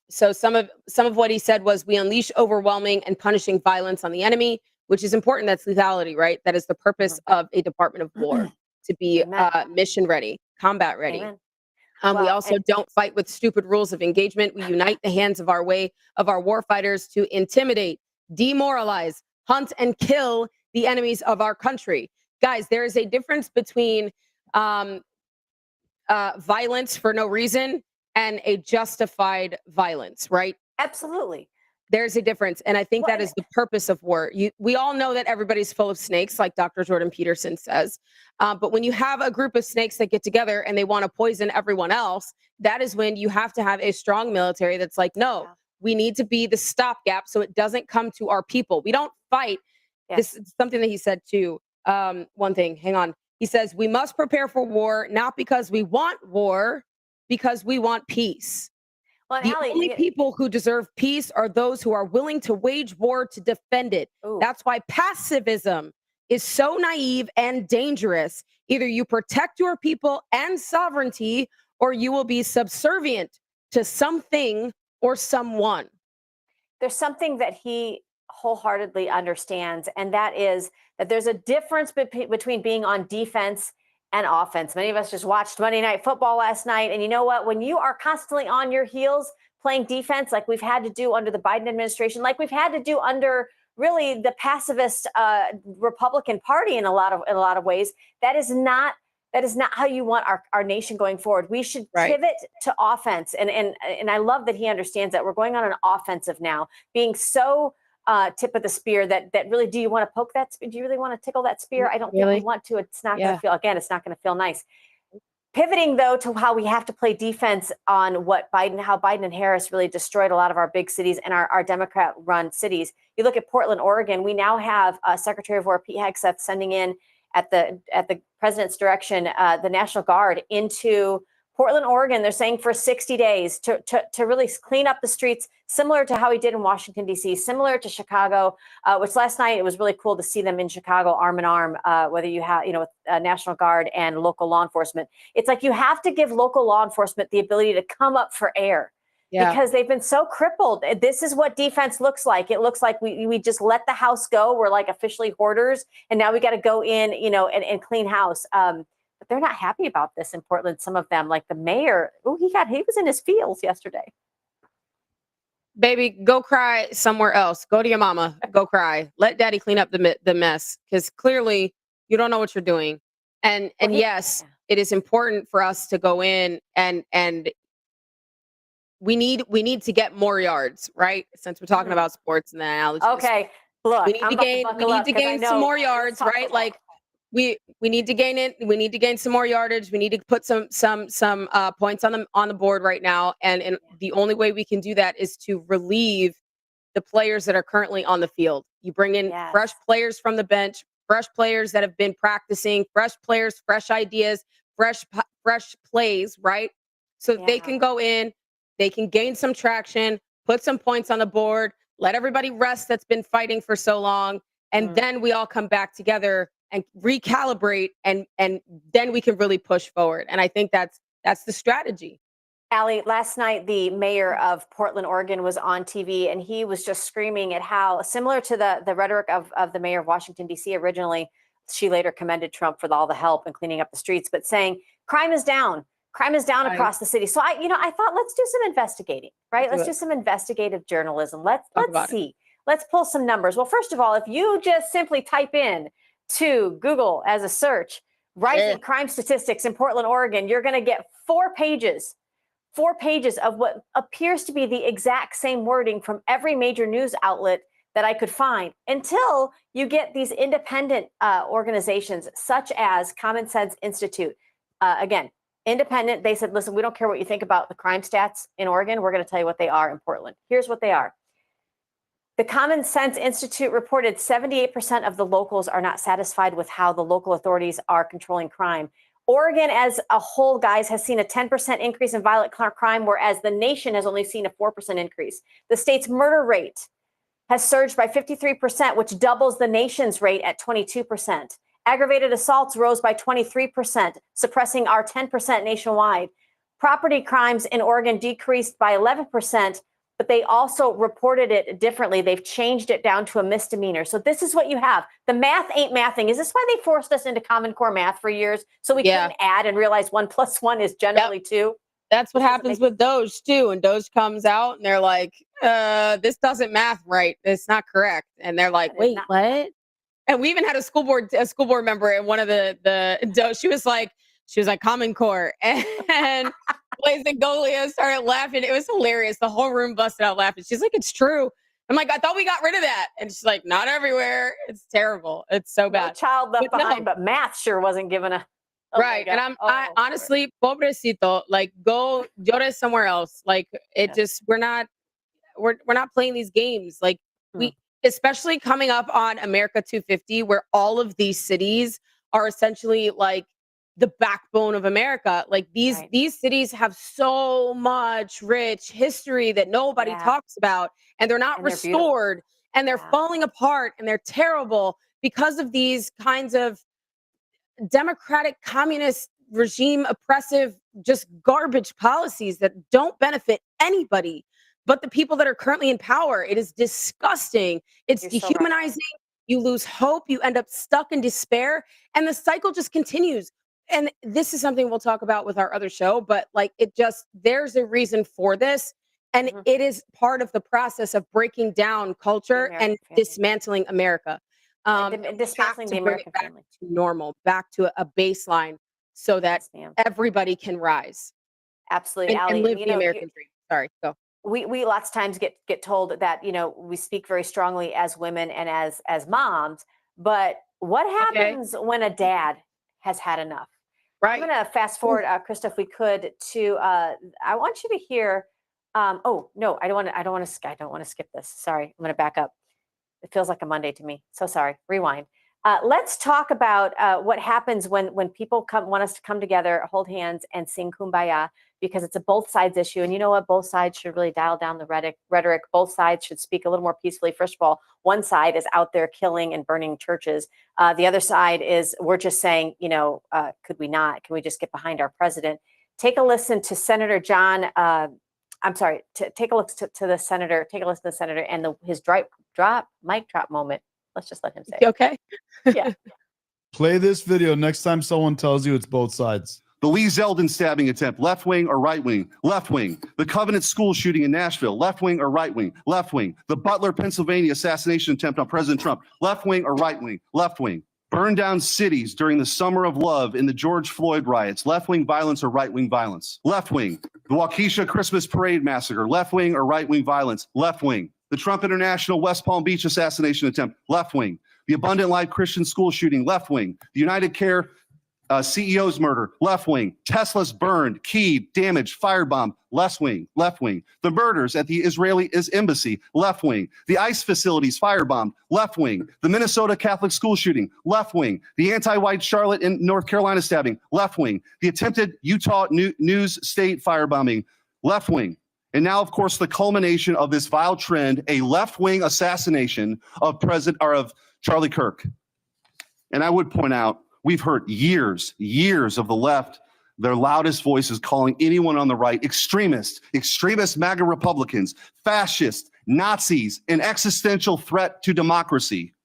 So some of what he said was, we unleash overwhelming and punishing violence on the enemy, which is important. That's lethality, right? That is the purpose of a Department of War, to be mission ready, combat ready. We also don't fight with stupid rules of engagement. We unite the hands of our warfighters to intimidate, demoralize, hunt, and kill the enemies of our country. Guys, there is a difference between violence for no reason and a justified violence, right? Absolutely. There's a difference. And I think that is the purpose of war. We all know that everybody's full of snakes, like Dr. Jordan Peterson says. But when you have a group of snakes that get together and they want to poison everyone else, that is when you have to have a strong military that's like, no, we need to be the stopgap so it doesn't come to our people. We don't fight. This is something that he said too. One thing, hang on. He says, we must prepare for war, not because we want war, because we want peace. Well, The Allie, only people who deserve peace are those who are willing to wage war to defend it. That's why pacifism is so naive and dangerous. Either you protect your people and sovereignty, or you will be subservient to something or someone. There's something that he wholeheartedly understands, and that is that there's a difference between being on defense and offense. Many of us just watched Monday Night Football last night, and you know what? When you are constantly on your heels playing defense, like we've had to do under the Biden administration, like we've had to do under really the pacifist Republican Party in a lot of ways, that is not how you want our nation going forward. We should pivot to offense, and I love that he understands that we're going on an offensive now, being so tip of the spear that really, do you want to poke that spear? Do you really want to tickle that spear? I don't think we want to. It's not going to feel, again, it's not going to feel nice. Pivoting though to how we have to play defense on how Biden and Harris really destroyed a lot of our big cities and our Democrat-run cities. You look at Portland, Oregon. We now have Secretary of War Pete Hegseth sending in at the president's direction the National Guard into Portland, Oregon. They're saying for 60 days to really clean up the streets, similar to how he did in Washington, D.C., similar to Chicago, which last night it was really cool to see them in Chicago arm in arm, whether you have, with National Guard and local law enforcement. It's like you have to give local law enforcement the ability to come up for air. Because they've been so crippled. This is what defense looks like. It looks like we just let the house go. We're like officially hoarders. And now we got to go in, and clean house. But they're not happy about this in Portland. Some of them, like the mayor, he was in his feels yesterday. Baby, go cry somewhere else. Go to your mama. Go cry. Let daddy clean up the mess, because clearly you don't know what you're doing. And yes, it is important for us to go in and we need to get more yards, right? Since we're talking about sports and the analogies. Okay, look, we need to gain some more yards, right? Like we need to gain it. We need to gain some more yardage. We need to put some points on the board right now. And the only way we can do that is to relieve the players that are currently on the field. You bring in fresh players from the bench, fresh players that have been practicing, fresh players, fresh ideas, fresh plays, right? So they can go in. They can gain some traction, put some points on the board, let everybody rest that's been fighting for so long. And then we all come back together and recalibrate, and then we can really push forward. And I think that's the strategy. Allie, last night, the mayor of Portland, Oregon was on TV, and he was just screaming at how, similar to the rhetoric of the mayor of Washington, D.C. originally, she later commended Trump for all the help in cleaning up the streets, but saying crime is down. Crime is down across the city. So I thought, let's do some investigating, right? Let's do some investigative journalism. Let's see. Let's pull some numbers. Well, first of all, if you just simply type in to Google as a search, Rising crime statistics in Portland, Oregon. You're going to get 4 pages of what appears to be the exact same wording from every major news outlet that I could find, until you get these independent organizations such as Common Sense Institute. Again, independent. They said, listen, we don't care what you think about the crime stats in Oregon. We're going to tell you what they are in Portland. Here's what they are. The Common Sense Institute reported 78% of the locals are not satisfied with how the local authorities are controlling crime. Oregon as a whole, guys, has seen a 10% increase in violent crime, whereas the nation has only seen a 4% increase. The state's murder rate has surged by 53%, which doubles the nation's rate at 22%. Aggravated assaults rose by 23%, suppressing our 10% nationwide. Property crimes in Oregon decreased by 11%, but they also reported it differently. They've changed it down to a misdemeanor. So this is what you have. The math ain't mathing. Is this why they forced us into Common Core math for years? So we couldn't add and realize 1 + 1 is generally 2? That's what happens with Doge too. And Doge comes out and they're like, this doesn't math right. It's not correct. And they're like, wait, what? And we even had a school board member in one of the Doge. She was like Common Core. And Blaze and Golia started laughing. It was hilarious. The whole room busted out laughing. She's like, it's true. I'm like, I thought we got rid of that. And she's like, not everywhere. It's terrible. It's so bad. No child left behind, but math sure wasn't given a. Right. And I honestly, pobrecito, like go llore somewhere else. Like we're not playing these games. Like especially coming up on America 250, where all of these cities are essentially like the backbone of America. Like these cities have so much rich history that nobody talks about, and they're not restored, and they're falling apart, and they're terrible because of these kinds of democratic communist regime oppressive just garbage policies that don't benefit anybody but the people that are currently in power. It is disgusting. It's dehumanizing. You lose hope. You end up stuck in despair, and the cycle just continues. And this is something we'll talk about with our other show, but like there's a reason for this, and it is part of the process of breaking down culture and dismantling America. And dismantling the American family to normal, back to a baseline, so that everybody can rise. Absolutely, and live the American dream. Sorry, go. We lots of times get told that we speak very strongly as women and as moms, but what happens when a dad has had enough? Right. I'm going to fast forward, Krista, if we could, to I want you to hear. Oh no, I don't want to skip this. Sorry, I'm going to back up. It feels like a Monday to me. So sorry. Rewind. Let's talk about what happens when people want us to come together, hold hands, and sing Kumbaya, because it's a both sides issue. And you know what? Both sides should really dial down the rhetoric. Both sides should speak a little more peacefully. First of all, one side is out there killing and burning churches. The other side is we're just saying, could we not? Can we just get behind our president? Take a listen to Senator John. I'm sorry. Take a look to the senator. Take a listen to the senator and his mic drop moment. Let's just let him say. Okay. Yeah. Play this video next time someone tells you it's both sides. The Lee Zeldin stabbing attempt, left wing or right wing? Left wing. The Covenant school shooting in Nashville, left wing or right wing? Left wing. The Butler, Pennsylvania assassination attempt on President Trump, left wing or right wing? Left wing. Burn down cities during the Summer of Love in the George Floyd riots, left wing violence or right wing violence? Left wing. The Waukesha Christmas Parade massacre, left wing or right wing violence? Left wing. The Trump International West Palm Beach assassination attempt, left wing. The Abundant Life Christian school shooting, left wing. The United Care CEO's murder, left wing. Tesla's burned, keyed, damaged, firebombed, left wing, left wing. The murders at the Israeli embassy, left wing. The ICE facilities firebombed, left wing. The Minnesota Catholic school shooting, left wing. The anti-white Charlotte and North Carolina stabbing, left wing. The attempted Utah News State firebombing, left wing. And now, of course, the culmination of this vile trend, a left-wing assassination of Charlie Kirk. And I would point out, we've heard years of the left, their loudest voices calling anyone on the right extremist MAGA Republicans, fascists, Nazis, an existential threat to democracy.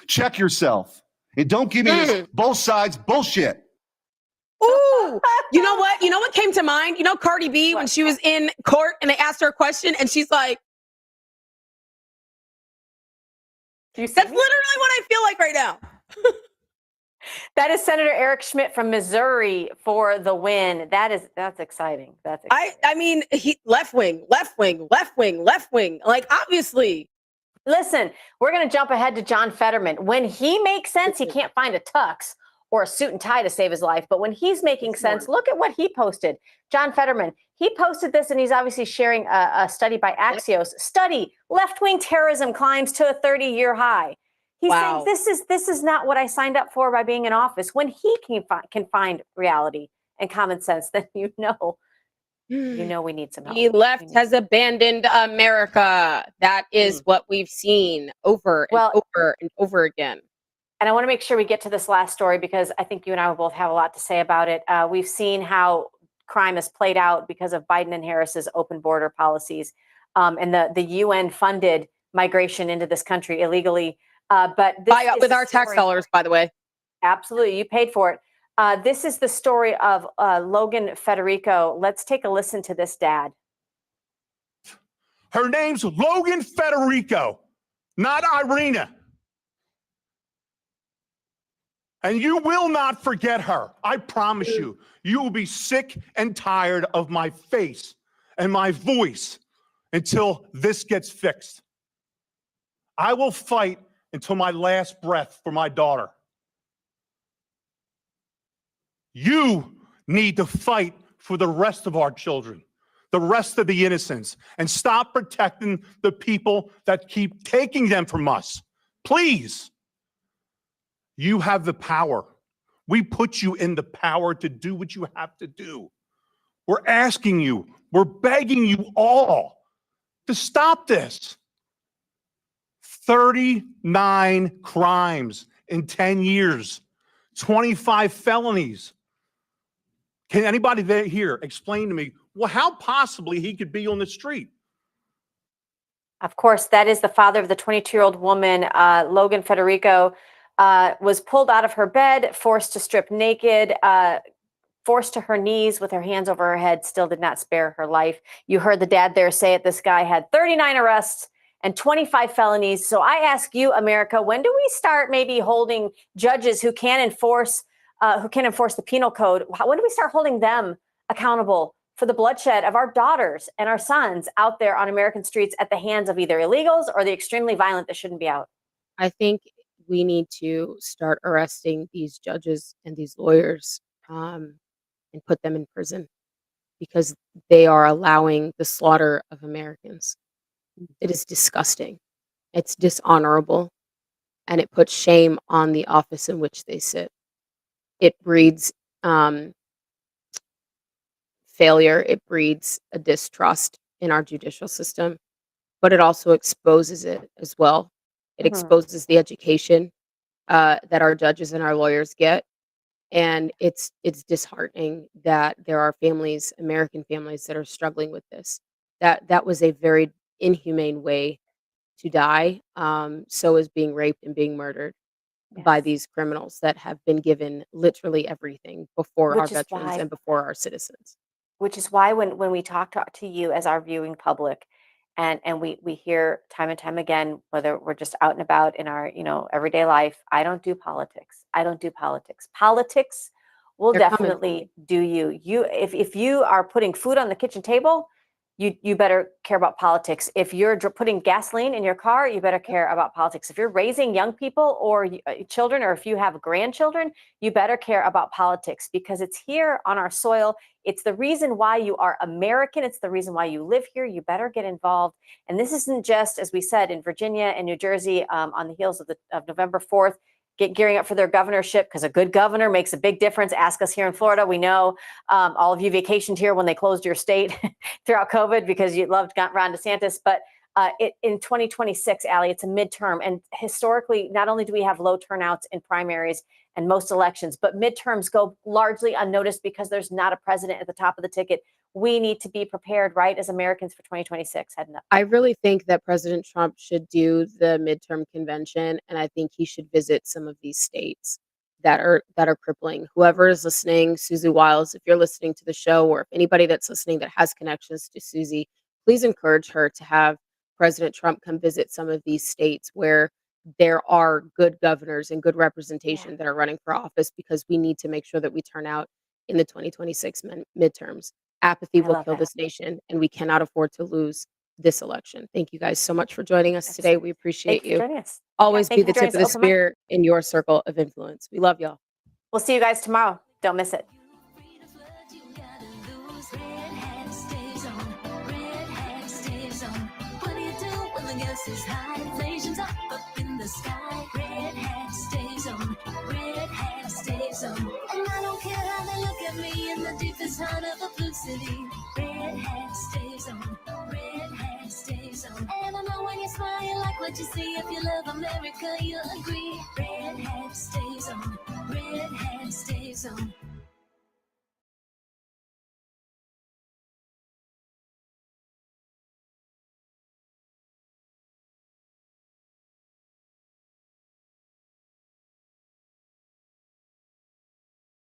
Check yourself. And don't give me this both sides bullshit. Ooh, you know what? You know what came to mind? You know Cardi B when she was in court and they asked her a question and she's like, that's literally what I feel like right now. That is Senator Eric Schmidt from Missouri for the win. That's exciting. That's exciting. I mean, he left wing, left wing, left wing, left wing. Like, obviously. Listen, we're going to jump ahead to John Fetterman. When he makes sense, he can't find a tux or a suit and tie to save his life. But when he's making sense, look at what he posted. John Fetterman, he posted this, and he's obviously sharing a study by Axios. Study, left-wing terrorism climbs to a 30-year high. He's saying this is not what I signed up for by being in office. When he can find reality and common sense, then you know we need some help. The left has abandoned America. That is what we've seen over and over and over again. And I want to make sure we get to this last story because I think you and I will both have a lot to say about it. We've seen how crime has played out because of Biden and Harris's open border policies and the UN funded migration into this country illegally. But with our tax dollars, by the way. Absolutely. You paid for it. This is the story of Logan Federico. Let's take a listen to this dad. Her name's Logan Federico, not Irina. And you will not forget her. I promise you. You will be sick and tired of my face and my voice until this gets fixed. I will fight until my last breath for my daughter. You need to fight for the rest of our children, the rest of the innocents, and stop protecting the people that keep taking them from us. Please. You have the power. We put you in the power to do what you have to do. We're asking you, we're begging you all to stop this. 39 crimes in 10 years, 25 felonies. Can anybody here explain to me, well, how possibly he could be on the street? Of course, that is the father of the 22-year-old woman, Logan Federico, was pulled out of her bed, forced to strip naked, forced to her knees with her hands over her head, still did not spare her life. You heard the dad there say it. This guy had 39 arrests and 25 felonies. So I ask you, America, when do we start maybe holding judges who can enforce the penal code? When do we start holding them accountable for the bloodshed of our daughters and our sons out there on American streets at the hands of either illegals or the extremely violent that shouldn't be out? I think we need to start arresting these judges and these lawyers and put them in prison because they are allowing the slaughter of Americans. It is disgusting. It's dishonorable, and it puts shame on the office in which they sit. It breeds failure. It breeds a distrust in our judicial system, but it also exposes it as well. It exposes the education that our judges and our lawyers get. And it's disheartening that there are families, American families, that are struggling with this. That was a very inhumane way to die. So is being raped and being murdered by these criminals that have been given literally everything before our veterans and before our citizens. Which is why when we talk to you as our viewing public, and we hear time and time again, whether we're just out and about in our everyday life, I don't do politics. I don't do politics. Politics will definitely do you. If you are putting food on the kitchen table, you better care about politics. If you're putting gasoline in your car, you better care about politics. If you're raising young people or children, or if you have grandchildren, you better care about politics because it's here on our soil. It's the reason why you are American. It's the reason why you live here. You better get involved. And this isn't just, as we said, in Virginia and New Jersey on the heels of November 4th, gearing up for their governorship, because a good governor makes a big difference. Ask us here in Florida. We know all of you vacationed here when they closed your state throughout COVID because you loved Ron DeSantis. But in 2026, Allie, it's a midterm. And historically, not only do we have low turnouts in primaries and most elections, but midterms go largely unnoticed because there's not a president at the top of the ticket. We need to be prepared, right, as Americans for 2026 heading up. I really think that President Trump should do the midterm convention, and I think he should visit some of these states that are crippling. Whoever is listening, Susie Wiles, if you're listening to the show, or if anybody that's listening that has connections to Susie, please encourage her to have President Trump come visit some of these states where there are good governors and good representation that are running for office, because we need to make sure that we turn out in the 2026 midterms. Apathy will kill this nation, and we cannot afford to lose this election. Thank you guys so much for joining us today. We appreciate Thank you for you. joining us. Always thank be you the for joining tip of the us. Open mic. spear in your circle of influence. We love y'all. We'll see you guys tomorrow. Don't miss it. Red hat stays on. Red hat stays on. What do you do when the gas is high? Inflation's up in the sky. Red hat stays on. Red hat stays on. And I don't care how they look at me in the deepest heart of a blue city. Red hat stays on. Red hat stays on. And I know when you smile, you like what you see. If you love America, you'll agree. Red